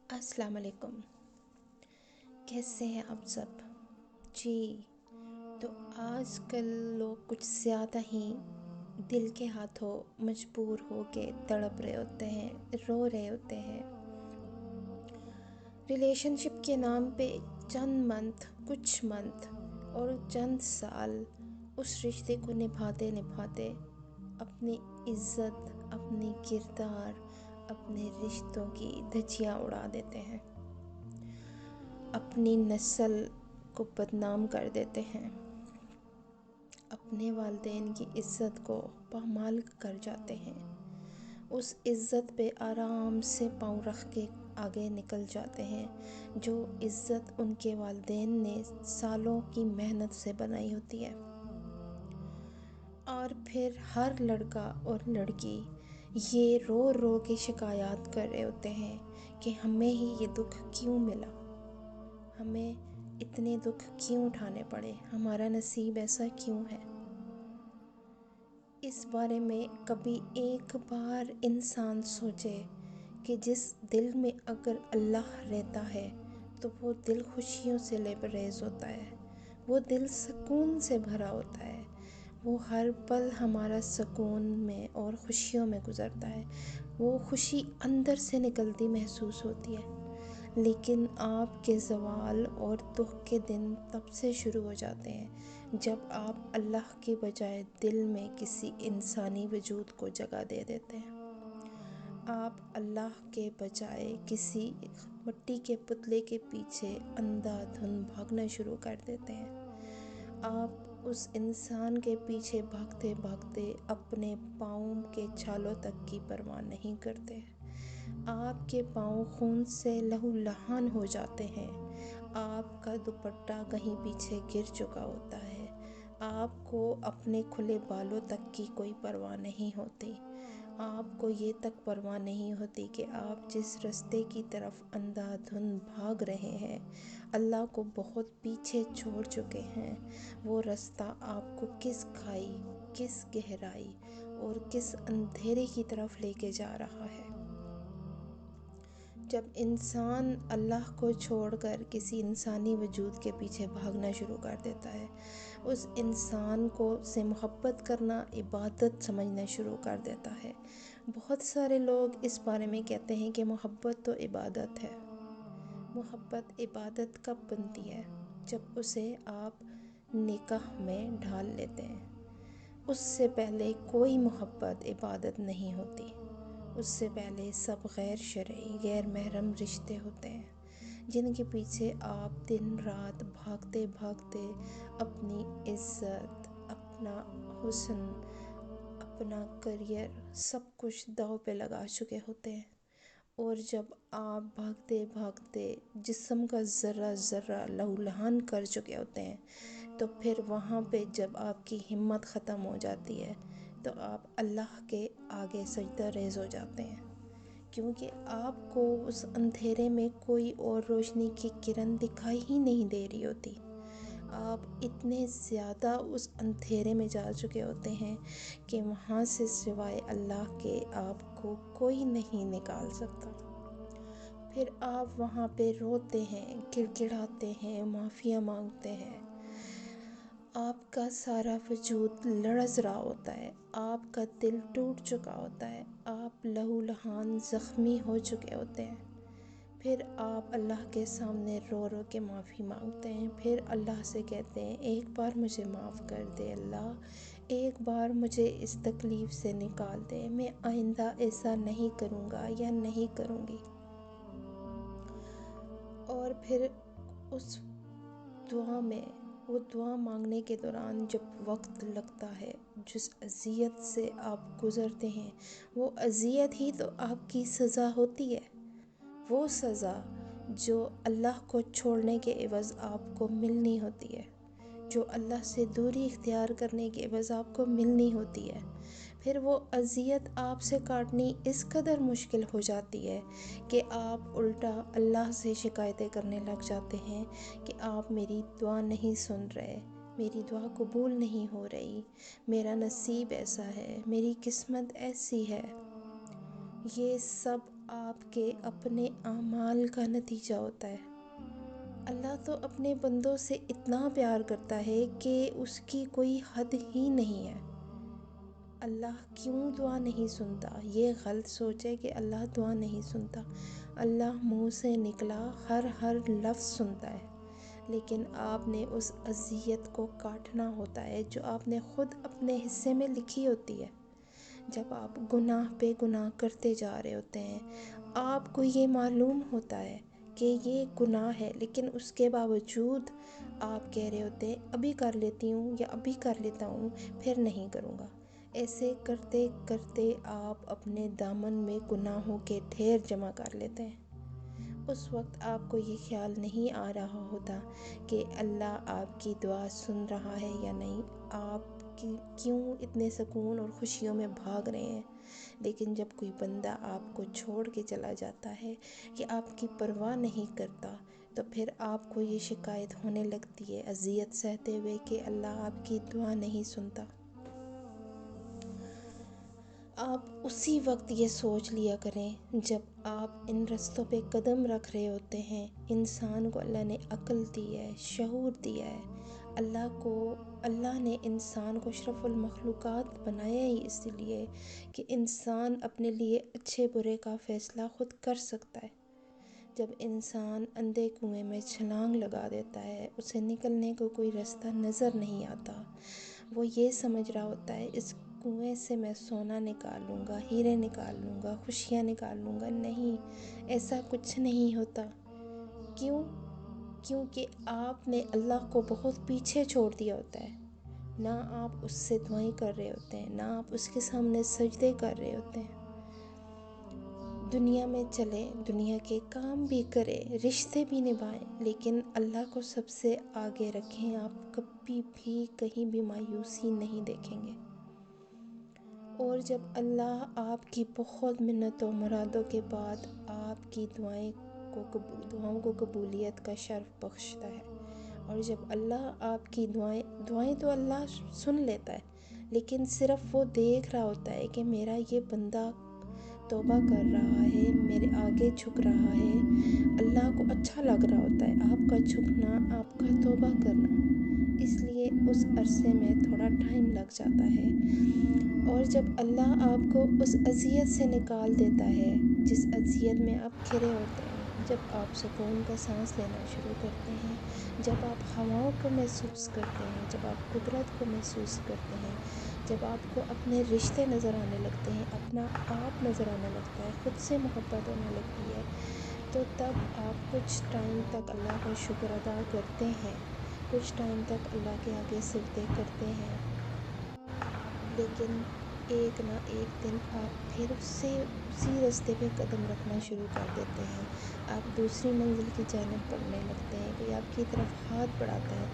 السلام علیکم، کیسے ہیں آپ سب؟ جی، تو آج کل لوگ کچھ زیادہ ہی دل کے ہاتھوں مجبور ہو کے تڑپ رہے ہوتے ہیں، رو رہے ہوتے ہیں۔ ریلیشن شپ کے نام پہ کچھ منتھ اور چند سال اس رشتے کو نبھاتے نبھاتے اپنی عزت، اپنی کردار، اپنے رشتوں کی دھجیاں اڑا دیتے ہیں، اپنی نسل کو بدنام کر دیتے ہیں، اپنے والدین کی عزت کو پامال کر جاتے ہیں، اس عزت پہ آرام سے پاؤں رکھ کے آگے نکل جاتے ہیں جو عزت ان کے والدین نے سالوں کی محنت سے بنائی ہوتی ہے۔ اور پھر ہر لڑکا اور لڑکی یہ رو رو کے شکایات کر رہے ہوتے ہیں کہ ہمیں ہی یہ دکھ کیوں ملا، ہمیں اتنے دکھ کیوں اٹھانے پڑے، ہمارا نصیب ایسا کیوں ہے۔ اس بارے میں کبھی ایک بار انسان سوچے کہ جس دل میں اگر اللہ رہتا ہے تو وہ دل خوشیوں سے لبریز ہوتا ہے، وہ دل سکون سے بھرا ہوتا ہے، وہ ہر پل ہمارا سکون میں اور خوشیوں میں گزرتا ہے، وہ خوشی اندر سے نکلتی محسوس ہوتی ہے۔ لیکن آپ کے زوال اور دکھ کے دن تب سے شروع ہو جاتے ہیں جب آپ اللہ کے بجائے دل میں کسی انسانی وجود کو جگہ دے دیتے ہیں۔ آپ اللہ کے بجائے کسی مٹی کے پتلے کے پیچھے اندھا دھند بھاگنا شروع کر دیتے ہیں۔ آپ اس انسان کے پیچھے بھاگتے بھاگتے اپنے پاؤں کے چھالوں تک کی پرواہ نہیں کرتے۔ آپ کے پاؤں خون سے لہو لہان ہو جاتے ہیں، آپ کا دوپٹہ کہیں پیچھے گر چکا ہوتا ہے، آپ کو اپنے کھلے بالوں تک کی کوئی پرواہ نہیں ہوتی، آپ کو یہ تک پرواہ نہیں ہوتی کہ آپ جس راستے کی طرف اندھا دھند بھاگ رہے ہیں، اللہ کو بہت پیچھے چھوڑ چکے ہیں، وہ راستہ آپ کو کس کھائی، کس گہرائی اور کس اندھیرے کی طرف لے کے جا رہا ہے۔ جب انسان اللہ کو چھوڑ کر کسی انسانی وجود کے پیچھے بھاگنا شروع کر دیتا ہے، اس انسان کو سے محبت کرنا عبادت سمجھنا شروع کر دیتا ہے۔ بہت سارے لوگ اس بارے میں کہتے ہیں کہ محبت تو عبادت ہے۔ محبت عبادت کب بنتی ہے؟ جب اسے آپ نکاح میں ڈھال لیتے ہیں۔ اس سے پہلے کوئی محبت عبادت نہیں ہوتی۔ اس سے پہلے سب غیر شرعی، غیر محرم رشتے ہوتے ہیں جن کے پیچھے آپ دن رات بھاگتے بھاگتے اپنی عزت، اپنا حسن، اپنا کریئر سب کچھ داؤ پہ لگا چکے ہوتے ہیں۔ اور جب آپ بھاگتے بھاگتے جسم کا ذرہ ذرہ لہو لہان کر چکے ہوتے ہیں تو پھر وہاں پہ جب آپ کی ہمت ختم ہو جاتی ہے تو آپ اللہ کے آگے سجدہ ریز ہو جاتے ہیں، کیونکہ آپ کو اس اندھیرے میں کوئی اور روشنی کی کرن دکھائی ہی نہیں دے رہی ہوتی۔ آپ اتنے زیادہ اس اندھیرے میں جا چکے ہوتے ہیں کہ وہاں سے سوائے اللہ کے آپ کو کوئی نہیں نکال سکتا۔ پھر آپ وہاں پہ روتے ہیں، گڑ گڑاتے ہیں، معافیاں مانگتے ہیں، آپ کا سارا وجود لرز رہا ہوتا ہے، آپ کا دل ٹوٹ چکا ہوتا ہے، آپ لہو لہان زخمی ہو چکے ہوتے ہیں۔ پھر آپ اللہ کے سامنے رو رو کے معافی مانگتے ہیں، پھر اللہ سے کہتے ہیں ایک بار مجھے معاف کر دے اللہ، ایک بار مجھے اس تکلیف سے نکال دے، میں آئندہ ایسا نہیں کروں گا یا نہیں کروں گی۔ اور پھر اس دعا مانگنے کے دوران جب وقت لگتا ہے، جس اذیت سے آپ گزرتے ہیں وہ اذیت ہی تو آپ کی سزا ہوتی ہے، وہ سزا جو اللہ کو چھوڑنے کے عوض آپ کو ملنی ہوتی ہے، جو اللہ سے دوری اختیار کرنے کے عوض آپ کو ملنی ہوتی ہے۔ پھر وہ اذیت آپ سے کاٹنی اس قدر مشکل ہو جاتی ہے کہ آپ الٹا اللہ سے شکایتیں کرنے لگ جاتے ہیں کہ آپ میری دعا نہیں سن رہے، میری دعا قبول نہیں ہو رہی، میرا نصیب ایسا ہے، میری قسمت ایسی ہے۔ یہ سب آپ کے اپنے اعمال کا نتیجہ ہوتا ہے۔ اللہ تو اپنے بندوں سے اتنا پیار کرتا ہے کہ اس کی کوئی حد ہی نہیں ہے۔ اللہ کیوں دعا نہیں سنتا؟ یہ غلط سوچ ہے کہ اللہ دعا نہیں سنتا۔ اللہ منہ سے نکلا ہر لفظ سنتا ہے، لیکن آپ نے اس اذیت کو کاٹنا ہوتا ہے جو آپ نے خود اپنے حصے میں لکھی ہوتی ہے۔ جب آپ گناہ پہ گناہ کرتے جا رہے ہوتے ہیں، آپ کو یہ معلوم ہوتا ہے کہ یہ گناہ ہے، لیکن اس کے باوجود آپ کہہ رہے ہوتے ہیں ابھی کر لیتی ہوں یا ابھی کر لیتا ہوں، پھر نہیں کروں گا۔ ایسے کرتے کرتے آپ اپنے دامن میں گناہوں کے ڈھیر جمع کر لیتے ہیں۔ اس وقت آپ کو یہ خیال نہیں آ رہا ہوتا کہ اللہ آپ کی دعا سن رہا ہے یا نہیں، آپ کیوں اتنے سکون اور خوشیوں میں بھاگ رہے ہیں۔ لیکن جب کوئی بندہ آپ کو چھوڑ کے چلا جاتا ہے کہ آپ کی پرواہ نہیں کرتا، تو پھر آپ کو یہ شکایت ہونے لگتی ہے اذیت سہتے ہوئے کہ اللہ آپ کی دعا نہیں سنتا۔ آپ اسی وقت یہ سوچ لیا کریں جب آپ ان رستوں پہ قدم رکھ رہے ہوتے ہیں۔ انسان کو اللہ نے عقل دی ہے، شعور دیا ہے۔ اللہ نے انسان کو اشرف المخلوقات بنایا ہی اس لیے کہ انسان اپنے لیے اچھے برے کا فیصلہ خود کر سکتا ہے۔ جب انسان اندھے کنویں میں چھلانگ لگا دیتا ہے، اسے نکلنے کو کوئی راستہ نظر نہیں آتا، وہ یہ سمجھ رہا ہوتا ہے اس کنویں سے میں سونا نکال لوں گا، ہیرے نکال لوں گا، خوشیاں نکال لوں گا۔ نہیں، ایسا کچھ نہیں ہوتا۔ کیونکہ آپ نے اللہ کو بہت پیچھے چھوڑ دیا ہوتا ہے۔ نہ آپ اس سے دعائیں کر رہے ہوتے ہیں، نہ آپ اس کے سامنے سجدے کر رہے ہوتے ہیں۔ دنیا میں چلیں، دنیا کے کام بھی کریں، رشتے بھی نبھائیں، لیکن اللہ کو سب سے آگے رکھیں۔ آپ کبھی بھی کہیں بھی مایوسی نہیں دیکھیں گے۔ اور جب اللہ آپ کی بہت منتوں مرادوں کے بعد آپ کی دعاؤں کو قبولیت کا شرف بخشتا ہے، اور جب اللہ آپ کی دعائیں تو اللہ سن لیتا ہے، لیکن صرف وہ دیکھ رہا ہوتا ہے کہ میرا یہ بندہ توبہ کر رہا ہے، میرے آگے جھک رہا ہے۔ اللہ کو اچھا لگ رہا ہوتا ہے آپ کا جھکنا، آپ کا توبہ کرنا، اس لیے اس عرصے میں تھوڑا ٹائم لگ جاتا ہے۔ اور جب اللہ آپ کو اس اذیت سے نکال دیتا ہے جس اذیت میں آپ گھرے ہوتے ہیں، جب آپ سکون کا سانس لینا شروع کرتے ہیں، جب آپ ہواؤں کو محسوس کرتے ہیں، جب آپ قدرت کو محسوس کرتے ہیں، جب آپ کو اپنے رشتے نظر آنے لگتے ہیں، اپنا آپ نظر آنے لگتا ہے، خود سے محبت ہونے لگتی ہے، تو تب آپ کچھ ٹائم تک اللہ کا شکر ادا کرتے ہیں، کچھ ٹائم تک اللہ کے آگے سجدے کرتے ہیں، لیکن ایک نہ ایک دن آپ پھر اسی راستے پہ قدم رکھنا شروع کر دیتے ہیں۔ آپ دوسری منزل کی جانب بڑھنے لگتے ہیں، کوئی آپ کی طرف ہاتھ بڑھاتا ہے